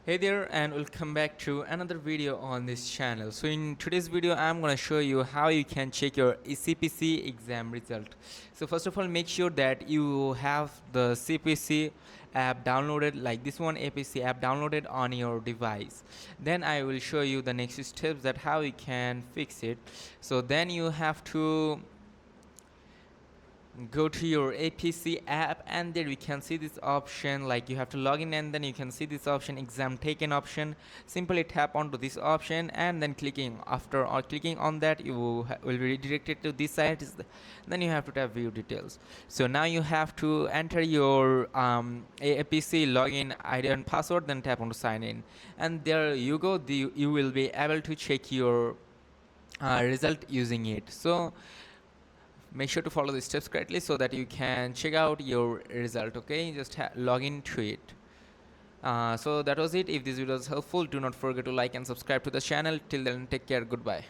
Hey there, and welcome back to another video on this channel. So in today's video I'm going to show you how you can check your CPC exam result. So first of all, make sure that you have the CPC app downloaded, like this one, APC app downloaded on your device. Then I will show you the next steps that how you can fix it. So then you have to go to your APC app, and there we can see this option, like you have to log in, and then you can see this option, exam taken option. Simply tap onto this option, and then clicking on that, you will be redirected to this site. Then you have to tap view details. So now you have to enter your APC login ID and password, then tap on to sign in, and there you go. You will be able to check your result using it. So make sure to follow the steps correctly so that you can check out your result. Okay, just log into it. So that was it. If this video was helpful, do not forget to like and subscribe to the channel. Till then, take care. Goodbye.